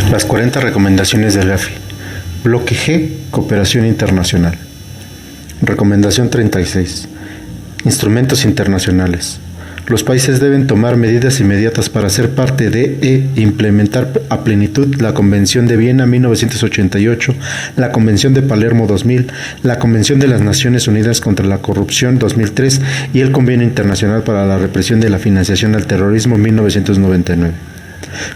Las 40 recomendaciones del GAFI. Bloque G, Cooperación Internacional. Recomendación 36. Instrumentos internacionales. Los países deben tomar medidas inmediatas para ser parte de e implementar a plenitud la Convención de Viena 1988, la Convención de Palermo 2000, la Convención de las Naciones Unidas contra la Corrupción 2003 y el Convenio Internacional para la Represión de la Financiación al Terrorismo 1999.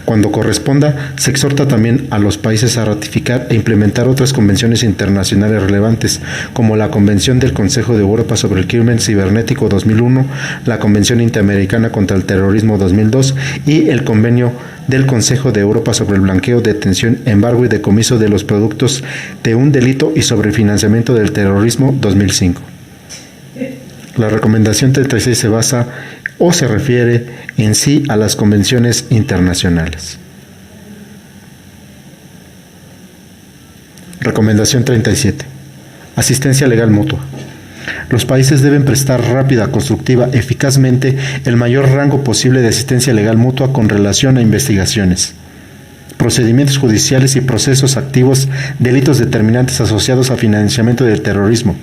Cuando corresponda, se exhorta también a los países a ratificar e implementar otras convenciones internacionales relevantes, como la Convención del Consejo de Europa sobre el Crimen Cibernético 2001, la Convención Interamericana contra el Terrorismo 2002 y el Convenio del Consejo de Europa sobre el blanqueo, detención, embargo y decomiso de los productos de un delito y sobre el financiamiento del terrorismo 2005. La recomendación 36 se basa o se refiere en sí a las convenciones internacionales. Recomendación 37. Asistencia legal mutua. Los países deben prestar rápida, constructiva, eficazmente el mayor rango posible de asistencia legal mutua con relación a investigaciones, procedimientos judiciales y procesos activos, delitos determinantes asociados a financiamiento del terrorismo.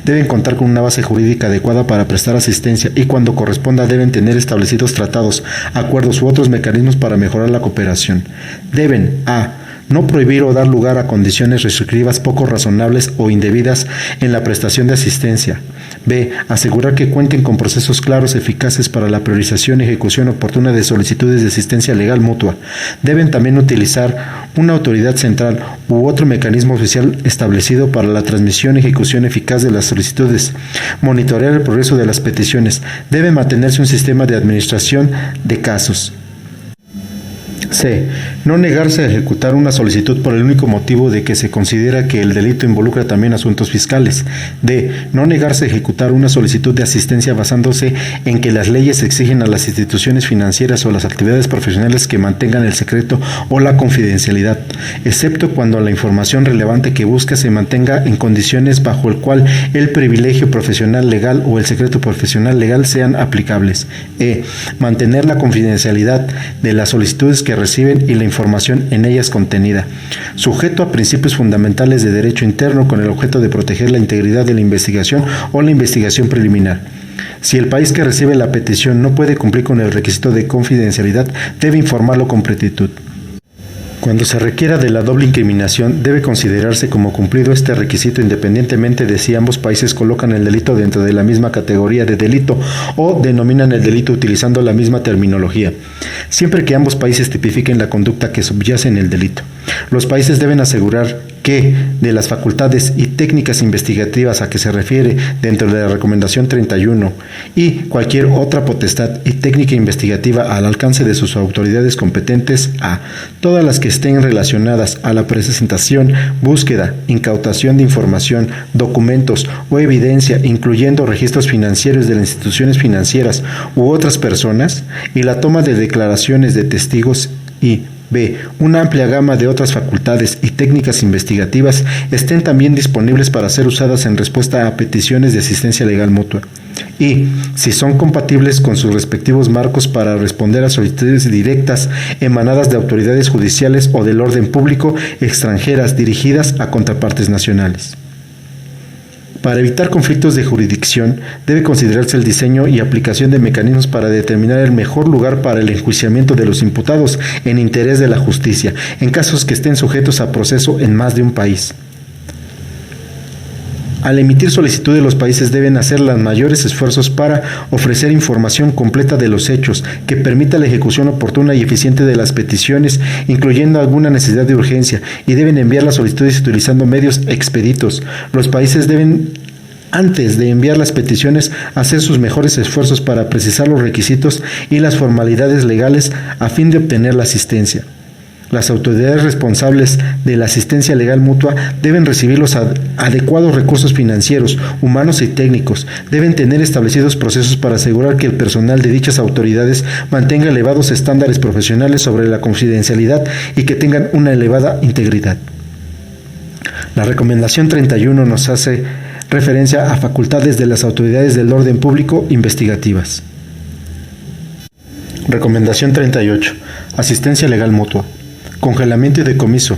Deben contar con una base jurídica adecuada para prestar asistencia y cuando corresponda deben tener establecidos tratados, acuerdos u otros mecanismos para mejorar la cooperación. Deben a. No prohibir o dar lugar a condiciones restrictivas poco razonables o indebidas en la prestación de asistencia. B. Asegurar que cuenten con procesos claros, eficaces para la priorización y ejecución oportuna de solicitudes de asistencia legal mutua. Deben también utilizar una autoridad central u otro mecanismo oficial establecido para la transmisión y ejecución eficaz de las solicitudes. Monitorear el progreso de las peticiones. Debe mantenerse un sistema de administración de casos. C. No negarse a ejecutar una solicitud por el único motivo de que se considera que el delito involucra también asuntos fiscales. D. No negarse a ejecutar una solicitud de asistencia basándose en que las leyes exigen a las instituciones financieras o las actividades profesionales que mantengan el secreto o la confidencialidad, excepto cuando la información relevante que busca se mantenga en condiciones bajo el cual el privilegio profesional legal o el secreto profesional legal sean aplicables. E. Mantener la confidencialidad de las solicitudes que reciben y la información en ellas contenida, sujeto a principios fundamentales de derecho interno con el objeto de proteger la integridad de la investigación o la investigación preliminar. Si el país que recibe la petición no puede cumplir con el requisito de confidencialidad, debe informarlo con prontitud. Cuando se requiera de la doble incriminación, debe considerarse como cumplido este requisito independientemente de si ambos países colocan el delito dentro de la misma categoría de delito o denominan el delito utilizando la misma terminología, siempre que ambos países tipifiquen la conducta que subyace en el delito. Los países deben asegurar que, de las facultades y técnicas investigativas a que se refiere dentro de la Recomendación 31 y cualquier otra potestad y técnica investigativa al alcance de sus autoridades competentes, a. Todas las que estén relacionadas a la presentación, búsqueda, incautación de información, documentos o evidencia, incluyendo registros financieros de las instituciones financieras u otras personas, y la toma de declaraciones de testigos, y B. Una amplia gama de otras facultades y técnicas investigativas estén también disponibles para ser usadas en respuesta a peticiones de asistencia legal mutua. Y, si son compatibles con sus respectivos marcos para responder a solicitudes directas emanadas de autoridades judiciales o del orden público extranjeras dirigidas a contrapartes nacionales. Para evitar conflictos de jurisdicción, debe considerarse el diseño y aplicación de mecanismos para determinar el mejor lugar para el enjuiciamiento de los imputados en interés de la justicia, en casos que estén sujetos a proceso en más de un país. Al emitir solicitudes, los países deben hacer los mayores esfuerzos para ofrecer información completa de los hechos que permita la ejecución oportuna y eficiente de las peticiones, incluyendo alguna necesidad de urgencia, y deben enviar las solicitudes utilizando medios expeditos. Los países deben, antes de enviar las peticiones, hacer sus mejores esfuerzos para precisar los requisitos y las formalidades legales a fin de obtener la asistencia. Las autoridades responsables de la asistencia legal mutua deben recibir los adecuados recursos financieros, humanos y técnicos. Deben tener establecidos procesos para asegurar que el personal de dichas autoridades mantenga elevados estándares profesionales sobre la confidencialidad y que tengan una elevada integridad. La recomendación 31 nos hace referencia a facultades de las autoridades del orden público investigativas. Recomendación 38. Asistencia legal mutua. Congelamiento y decomiso.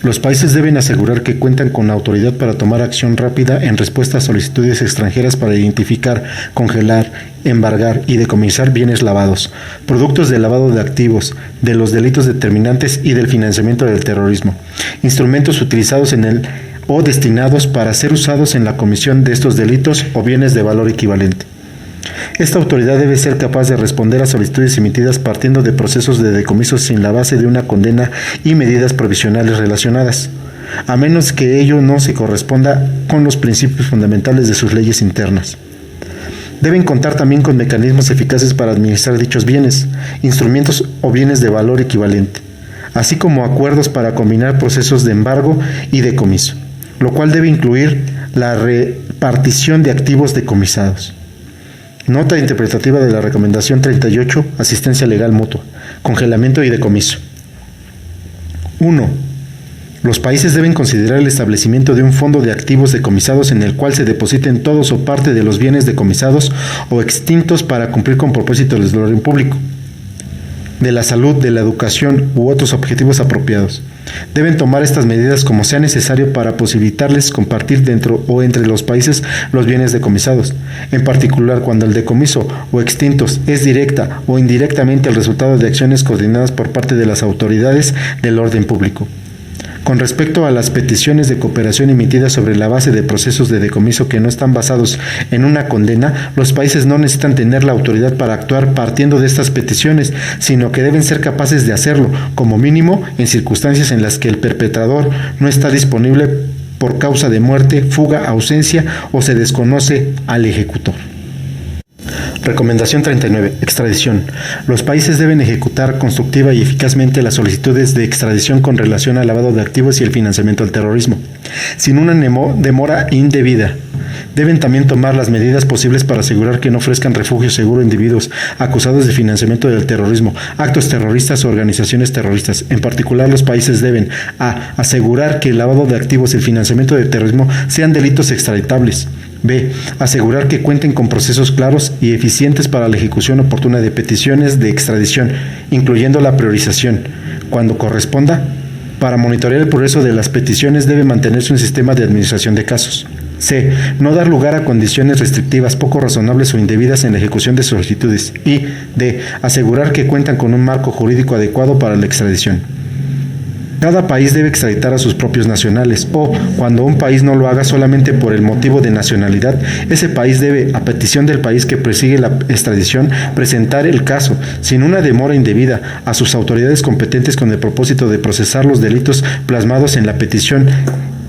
Los países deben asegurar que cuentan con la autoridad para tomar acción rápida en respuesta a solicitudes extranjeras para identificar, congelar, embargar y decomisar bienes lavados, productos de lavado de activos, de los delitos determinantes y del financiamiento del terrorismo, instrumentos utilizados en el o destinados para ser usados en la comisión de estos delitos o bienes de valor equivalente. Esta autoridad debe ser capaz de responder a solicitudes emitidas partiendo de procesos de decomiso sin la base de una condena y medidas provisionales relacionadas, a menos que ello no se corresponda con los principios fundamentales de sus leyes internas. Deben contar también con mecanismos eficaces para administrar dichos bienes, instrumentos o bienes de valor equivalente, así como acuerdos para combinar procesos de embargo y decomiso, lo cual debe incluir la repartición de activos decomisados. Nota interpretativa de la Recomendación 38, Asistencia Legal Mutua, Congelamiento y Decomiso. 1. Los países deben considerar el establecimiento de un fondo de activos decomisados en el cual se depositen todos o parte de los bienes decomisados o extintos para cumplir con propósitos del orden público, de la salud, de la educación u otros objetivos apropiados. Deben tomar estas medidas como sea necesario para posibilitarles compartir dentro o entre los países los bienes decomisados, en particular cuando el decomiso o extintos es directa o indirectamente el resultado de acciones coordinadas por parte de las autoridades del orden público. Con respecto a las peticiones de cooperación emitidas sobre la base de procesos de decomiso que no están basados en una condena, los países no necesitan tener la autoridad para actuar partiendo de estas peticiones, sino que deben ser capaces de hacerlo, como mínimo, en circunstancias en las que el perpetrador no está disponible por causa de muerte, fuga, ausencia o se desconoce al ejecutor. Recomendación 39. Extradición. Los países deben ejecutar constructiva y eficazmente las solicitudes de extradición con relación al lavado de activos y el financiamiento del terrorismo, sin una demora indebida. Deben también tomar las medidas posibles para asegurar que no ofrezcan refugio seguro a individuos acusados de financiamiento del terrorismo, actos terroristas o organizaciones terroristas. En particular, los países deben a. Asegurar que el lavado de activos y el financiamiento del terrorismo sean delitos extraditables. B. Asegurar que cuenten con procesos claros y eficientes para la ejecución oportuna de peticiones de extradición, incluyendo la priorización, cuando corresponda. Para monitorear el progreso de las peticiones debe mantenerse un sistema de administración de casos. C. No dar lugar a condiciones restrictivas, poco razonables o indebidas en la ejecución de solicitudes. Y D. Asegurar que cuentan con un marco jurídico adecuado para la extradición. Cada país debe extraditar a sus propios nacionales o, cuando un país no lo haga solamente por el motivo de nacionalidad, ese país debe, a petición del país que persigue la extradición, presentar el caso, sin una demora indebida, a sus autoridades competentes con el propósito de procesar los delitos plasmados en la petición.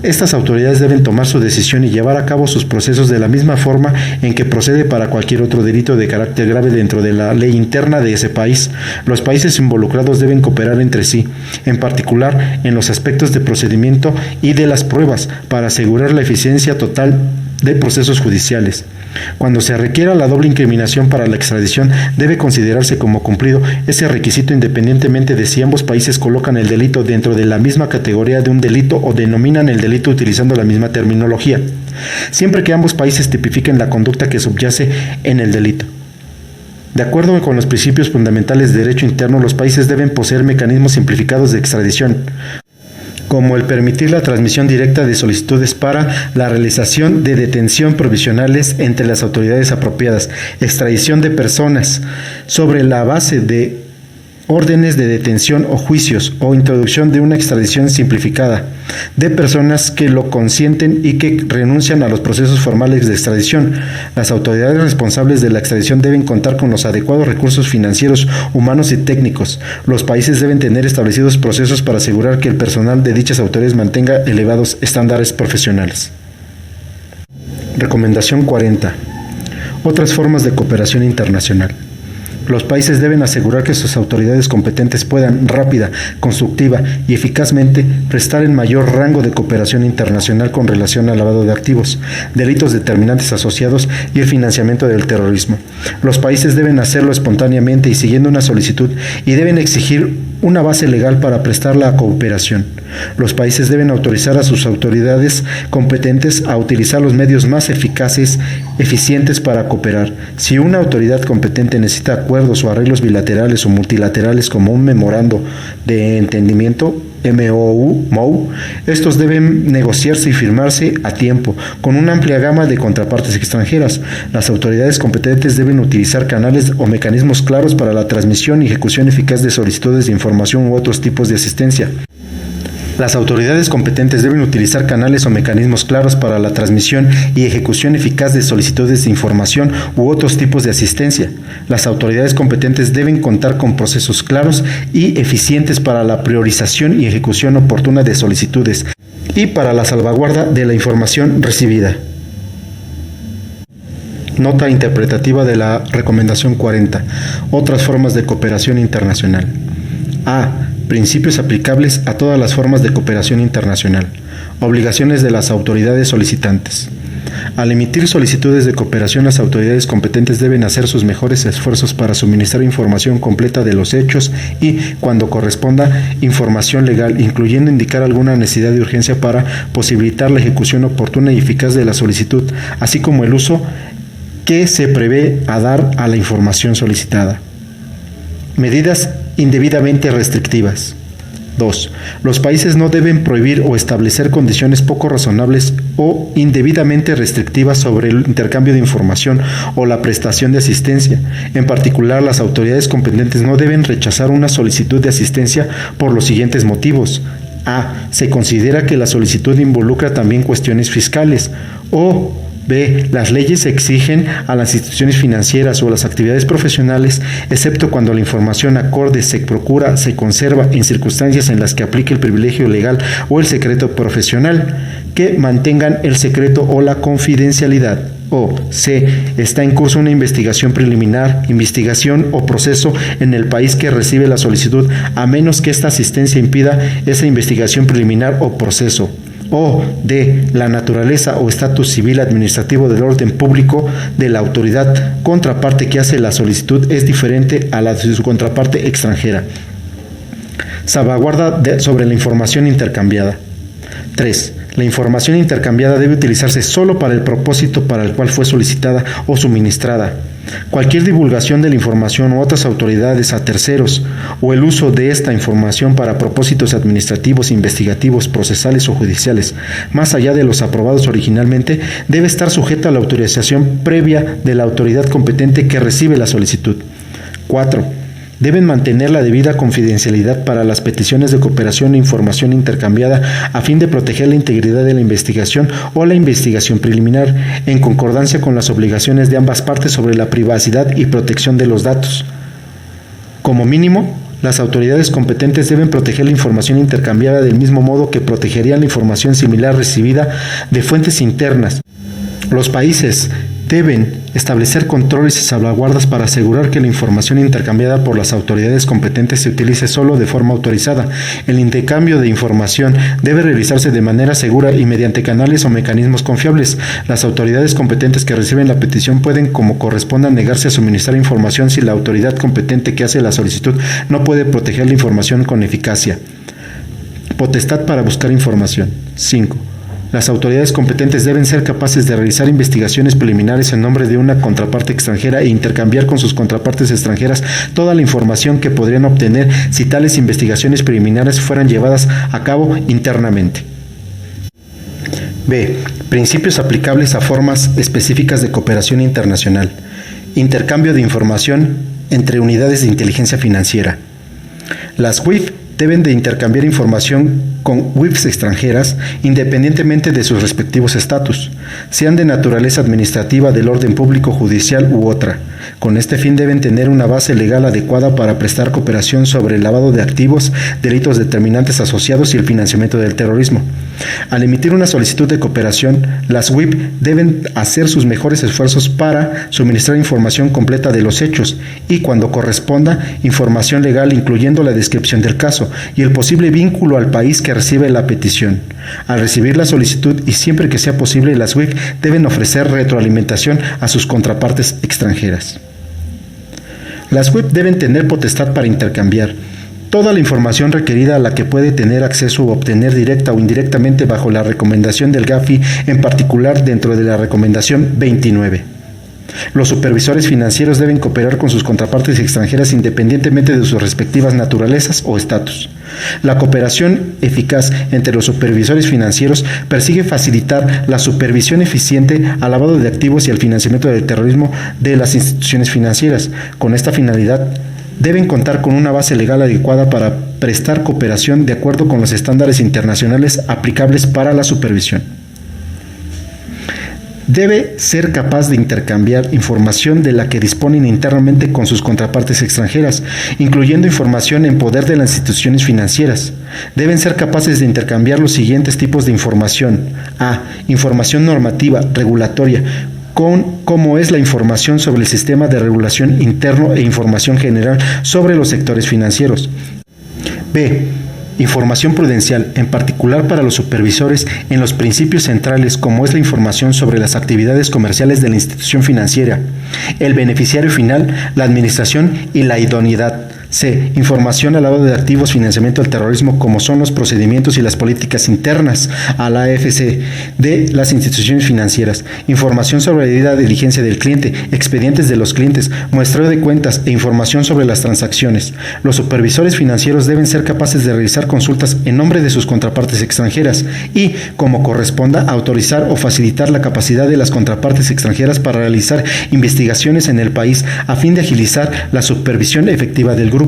Estas autoridades deben tomar su decisión y llevar a cabo sus procesos de la misma forma en que procede para cualquier otro delito de carácter grave dentro de la ley interna de ese país. Los países involucrados deben cooperar entre sí, en particular en los aspectos de procedimiento y de las pruebas, para asegurar la eficiencia total de procesos judiciales. Cuando se requiera la doble incriminación para la extradición, debe considerarse como cumplido ese requisito independientemente de si ambos países colocan el delito dentro de la misma categoría de un delito o denominan el delito utilizando la misma terminología, siempre que ambos países tipifiquen la conducta que subyace en el delito. De acuerdo con los principios fundamentales de derecho interno, los países deben poseer mecanismos simplificados de extradición, como el permitir la transmisión directa de solicitudes para la realización de detención provisionales entre las autoridades apropiadas, extradición de personas sobre la base de órdenes de detención o juicios, o introducción de una extradición simplificada de personas que lo consienten y que renuncian a los procesos formales de extradición. Las autoridades responsables de la extradición deben contar con los adecuados recursos financieros, humanos y técnicos. Los países deben tener establecidos procesos para asegurar que el personal de dichas autoridades mantenga elevados estándares profesionales. Recomendación 40. Otras formas de cooperación internacional. Los países deben asegurar que sus autoridades competentes puedan, rápida, constructiva y eficazmente, prestar el mayor rango de cooperación internacional con relación al lavado de activos, delitos determinantes asociados y el financiamiento del terrorismo. Los países deben hacerlo espontáneamente y siguiendo una solicitud, y deben exigir una base legal para prestar la cooperación. Los países deben autorizar a sus autoridades competentes a utilizar los medios más eficientes para cooperar. Si una autoridad competente necesita acuerdos o arreglos bilaterales o multilaterales como un memorando de entendimiento, MOU, estos deben negociarse y firmarse a tiempo, con una amplia gama de contrapartes extranjeras. Las autoridades competentes deben utilizar canales o mecanismos claros para la transmisión y ejecución eficaz de solicitudes de información u otros tipos de asistencia. Las autoridades competentes deben utilizar canales o mecanismos claros para la transmisión y ejecución eficaz de solicitudes de información u otros tipos de asistencia. Las autoridades competentes deben contar con procesos claros y eficientes para la priorización y ejecución oportuna de solicitudes y para la salvaguarda de la información recibida. Nota interpretativa de la Recomendación 40. Otras formas de cooperación internacional. A. Principios aplicables a todas las formas de cooperación internacional. Obligaciones de las autoridades solicitantes. Al emitir solicitudes de cooperación, las autoridades competentes deben hacer sus mejores esfuerzos para suministrar información completa de los hechos y, cuando corresponda, información legal, incluyendo indicar alguna necesidad de urgencia para posibilitar la ejecución oportuna y eficaz de la solicitud, así como el uso que se prevé a dar a la información solicitada. Medidas indebidamente restrictivas. 2. Los países no deben prohibir o establecer condiciones poco razonables o indebidamente restrictivas sobre el intercambio de información o la prestación de asistencia. En particular, las autoridades competentes no deben rechazar una solicitud de asistencia por los siguientes motivos. A. Se considera que la solicitud involucra también cuestiones fiscales. O B. Las leyes exigen a las instituciones financieras o a las actividades profesionales, excepto cuando la información acorde se procura, se conserva en circunstancias en las que aplique el privilegio legal o el secreto profesional, que mantengan el secreto o la confidencialidad. O C. Está en curso una investigación preliminar, investigación o proceso en el país que recibe la solicitud, a menos que esta asistencia impida esa investigación preliminar o proceso. O D. La naturaleza o estatus civil administrativo del orden público de la autoridad contraparte que hace la solicitud es diferente a la de su contraparte extranjera. Salvaguarda sobre la información intercambiada. 3. La información intercambiada debe utilizarse solo para el propósito para el cual fue solicitada o suministrada. Cualquier divulgación de la información u otras autoridades a terceros o el uso de esta información para propósitos administrativos, investigativos, procesales o judiciales, más allá de los aprobados originalmente, debe estar sujeta a la autorización previa de la autoridad competente que recibe la solicitud. 4. Deben mantener la debida confidencialidad para las peticiones de cooperación e información intercambiada a fin de proteger la integridad de la investigación o la investigación preliminar, en concordancia con las obligaciones de ambas partes sobre la privacidad y protección de los datos. Como mínimo, las autoridades competentes deben proteger la información intercambiada del mismo modo que protegerían la información similar recibida de fuentes internas. Los países deben establecer controles y salvaguardas para asegurar que la información intercambiada por las autoridades competentes se utilice solo de forma autorizada. El intercambio de información debe realizarse de manera segura y mediante canales o mecanismos confiables. Las autoridades competentes que reciben la petición pueden, como corresponda, negarse a suministrar información si la autoridad competente que hace la solicitud no puede proteger la información con eficacia. Potestad para buscar información. 5. Las autoridades competentes deben ser capaces de realizar investigaciones preliminares en nombre de una contraparte extranjera e intercambiar con sus contrapartes extranjeras toda la información que podrían obtener si tales investigaciones preliminares fueran llevadas a cabo internamente. B. Principios aplicables a formas específicas de cooperación internacional. Intercambio de información entre unidades de inteligencia financiera. Las UIF deben de intercambiar información con UIFs extranjeras independientemente de sus respectivos estatus, sean de naturaleza administrativa, del orden público, judicial u otra. Con este fin deben tener una base legal adecuada para prestar cooperación sobre el lavado de activos, delitos determinantes asociados y el financiamiento del terrorismo. Al emitir una solicitud de cooperación, las UIF deben hacer sus mejores esfuerzos para suministrar información completa de los hechos y, cuando corresponda, información legal incluyendo la descripción del caso y el posible vínculo al país que recibe la petición. Al recibir la solicitud y siempre que sea posible, las UIF deben ofrecer retroalimentación a sus contrapartes extranjeras. Las UIF deben tener potestad para intercambiar Toda la información requerida a la que puede tener acceso o obtener directa o indirectamente bajo la recomendación del GAFI, en particular dentro de la recomendación 29. Los supervisores financieros deben cooperar con sus contrapartes extranjeras independientemente de sus respectivas naturalezas o estatus. La cooperación eficaz entre los supervisores financieros persigue facilitar la supervisión eficiente al lavado de activos y al financiamiento del terrorismo de las instituciones financieras. Con esta finalidad, deben contar con una base legal adecuada para prestar cooperación de acuerdo con los estándares internacionales aplicables para la supervisión. Debe ser capaz de intercambiar información de la que disponen internamente con sus contrapartes extranjeras, incluyendo información en poder de las instituciones financieras. Deben ser capaces de intercambiar los siguientes tipos de información. A. Información normativa, regulatoria, como es la información sobre el sistema de regulación interno e información general sobre los sectores financieros. B. Información prudencial, en particular para los supervisores en los principios centrales, como es la información sobre las actividades comerciales de la institución financiera, el beneficiario final, la administración y la idoneidad. C. Información al lavado de activos, financiamiento del terrorismo, como son los procedimientos y las políticas internas a la AFC de las instituciones financieras. Información sobre la debida diligencia del cliente, expedientes de los clientes, muestreo de cuentas e información sobre las transacciones. Los supervisores financieros deben ser capaces de realizar consultas en nombre de sus contrapartes extranjeras y, como corresponda, autorizar o facilitar la capacidad de las contrapartes extranjeras para realizar investigaciones en el país a fin de agilizar la supervisión efectiva del grupo.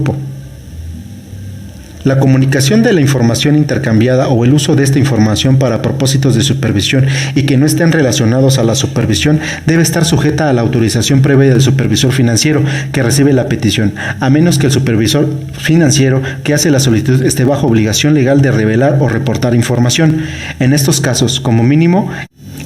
La comunicación de la información intercambiada o el uso de esta información para propósitos de supervisión y que no estén relacionados a la supervisión debe estar sujeta a la autorización previa del supervisor financiero que recibe la petición, a menos que el supervisor financiero que hace la solicitud esté bajo obligación legal de revelar o reportar información. En estos casos, como mínimo,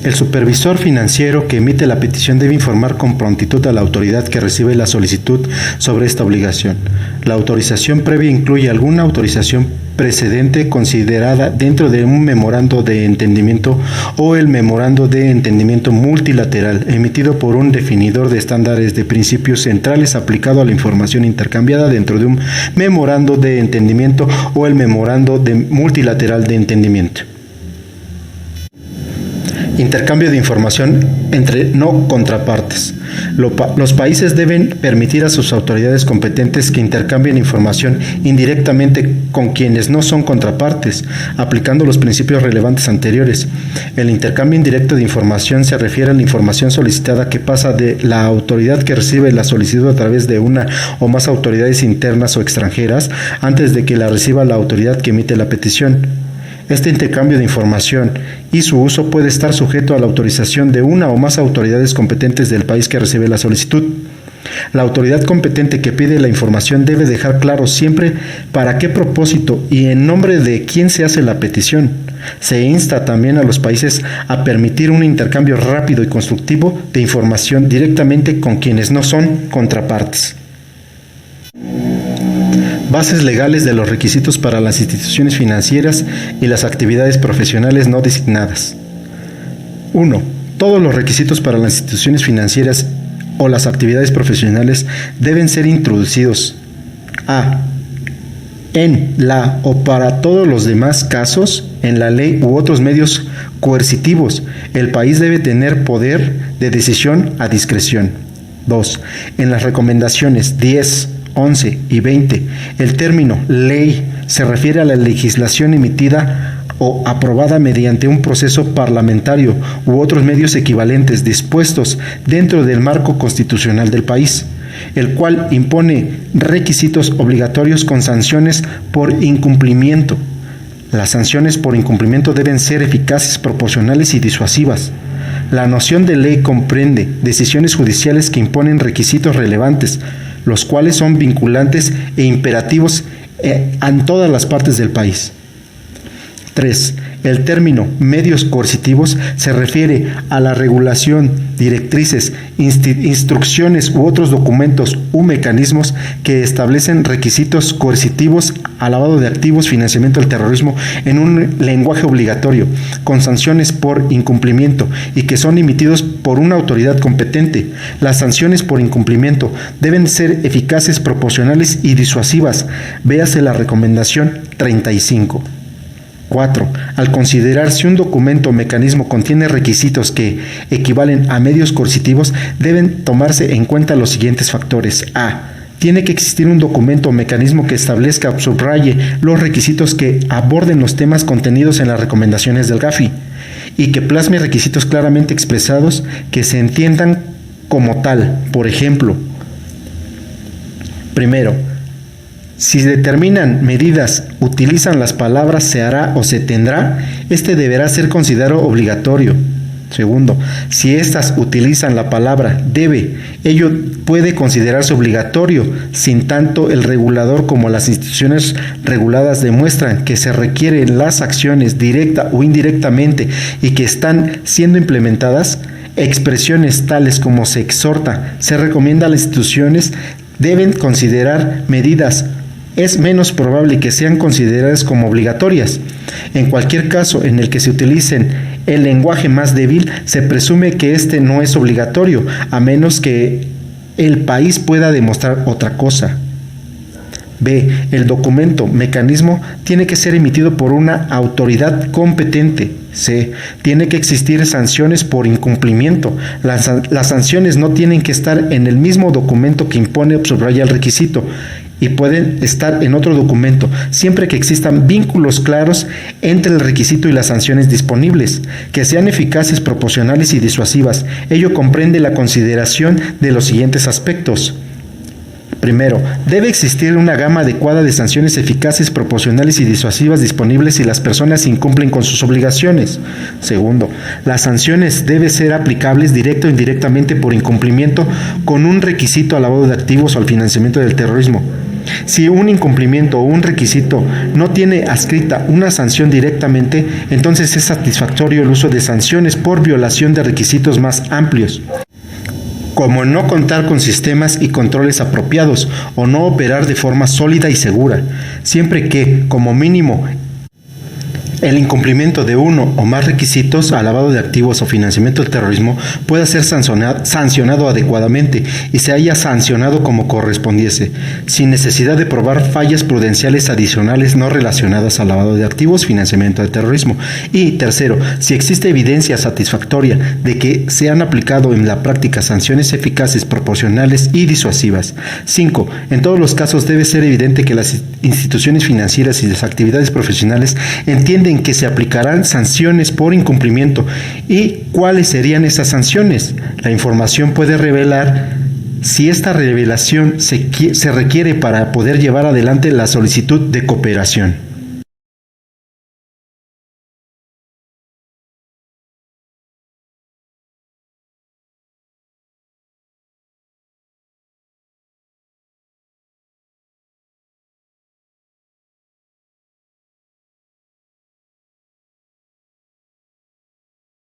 el supervisor financiero que emite la petición debe informar con prontitud a la autoridad que recibe la solicitud sobre esta obligación. La autorización previa incluye alguna autorización precedente considerada dentro de un memorando de entendimiento o el memorando de entendimiento multilateral emitido por un definidor de estándares de principios centrales aplicado a la información intercambiada dentro de un memorando de entendimiento o el memorando multilateral de entendimiento. Intercambio de información entre no contrapartes. Los países deben permitir a sus autoridades competentes que intercambien información indirectamente con quienes no son contrapartes, aplicando los principios relevantes anteriores. El intercambio indirecto de información se refiere a la información solicitada que pasa de la autoridad que recibe la solicitud a través de una o más autoridades internas o extranjeras antes de que la reciba la autoridad que emite la petición. Este intercambio de información y su uso puede estar sujeto a la autorización de una o más autoridades competentes del país que recibe la solicitud. La autoridad competente que pide la información debe dejar claro siempre para qué propósito y en nombre de quién se hace la petición. Se insta también a los países a permitir un intercambio rápido y constructivo de información directamente con quienes no son contrapartes. Bases legales de los requisitos para las instituciones financieras y las actividades profesionales no designadas. 1. Todos los requisitos para las instituciones financieras o las actividades profesionales deben ser introducidos a. En la o para todos los demás casos, en la ley u otros medios coercitivos, el país debe tener poder de decisión a discreción. 2. En las recomendaciones 10, 11 y 20, el término ley se refiere a la legislación emitida o aprobada mediante un proceso parlamentario u otros medios equivalentes dispuestos dentro del marco constitucional del país, el cual impone requisitos obligatorios con sanciones por incumplimiento. Las sanciones por incumplimiento deben ser eficaces, proporcionales y disuasivas. La noción de ley comprende decisiones judiciales que imponen requisitos relevantes, los cuales son vinculantes e imperativos en todas las partes del país. 3. El término medios coercitivos se refiere a la regulación, directrices, instrucciones u otros documentos u mecanismos que establecen requisitos coercitivos al lavado de activos, financiamiento del terrorismo en un lenguaje obligatorio, con sanciones por incumplimiento y que son emitidos por una autoridad competente. Las sanciones por incumplimiento deben ser eficaces, proporcionales y disuasivas. Véase la recomendación 35. 4. Al considerar si un documento o mecanismo contiene requisitos que equivalen a medios coercitivos, deben tomarse en cuenta los siguientes factores. A. Tiene que existir un documento o mecanismo que establezca o subraye los requisitos que aborden los temas contenidos en las recomendaciones del GAFI y que plasme requisitos claramente expresados que se entiendan como tal. Por ejemplo, primero, si determinan medidas, utilizan las palabras se hará o se tendrá, este deberá ser considerado obligatorio. Segundo, si éstas utilizan la palabra debe, ello puede considerarse obligatorio, sin tanto el regulador como las instituciones reguladas demuestran que se requieren las acciones directa o indirectamente y que están siendo implementadas. Expresiones tales como se exhorta, se recomienda a las instituciones deben considerar medidas. Es menos probable que sean consideradas como obligatorias. En cualquier caso en el que se utilicen el lenguaje más débil, se presume que este no es obligatorio, a menos que el país pueda demostrar otra cosa. B. El documento, mecanismo, tiene que ser emitido por una autoridad competente. C. Tiene que existir sanciones por incumplimiento. Las sanciones no tienen que estar en el mismo documento que impone o subraya el requisito y pueden estar en otro documento, siempre que existan vínculos claros entre el requisito y las sanciones disponibles, que sean eficaces, proporcionales y disuasivas. Ello comprende la consideración de los siguientes aspectos. Primero, debe existir una gama adecuada de sanciones eficaces, proporcionales y disuasivas disponibles si las personas incumplen con sus obligaciones. Segundo, las sanciones deben ser aplicables directa o indirectamente por incumplimiento con un requisito al lavado de activos o al financiamiento del terrorismo. Si un incumplimiento o un requisito no tiene adscrita una sanción directamente, entonces es satisfactorio el uso de sanciones por violación de requisitos más amplios, como no contar con sistemas y controles apropiados o no operar de forma sólida y segura, siempre que, como mínimo, el incumplimiento de uno o más requisitos al lavado de activos o financiamiento del terrorismo pueda ser sancionado adecuadamente y se haya sancionado como correspondiese, sin necesidad de probar fallas prudenciales adicionales no relacionadas al lavado de activos, financiamiento del terrorismo. Y tercero, si existe evidencia satisfactoria de que se han aplicado en la práctica sanciones eficaces, proporcionales y disuasivas. 5. En todos los casos debe ser evidente que las instituciones financieras y las actividades profesionales entienden que se aplicarán sanciones por incumplimiento. ¿Y cuáles serían esas sanciones? La información puede revelar si esta revelación se requiere para poder llevar adelante la solicitud de cooperación.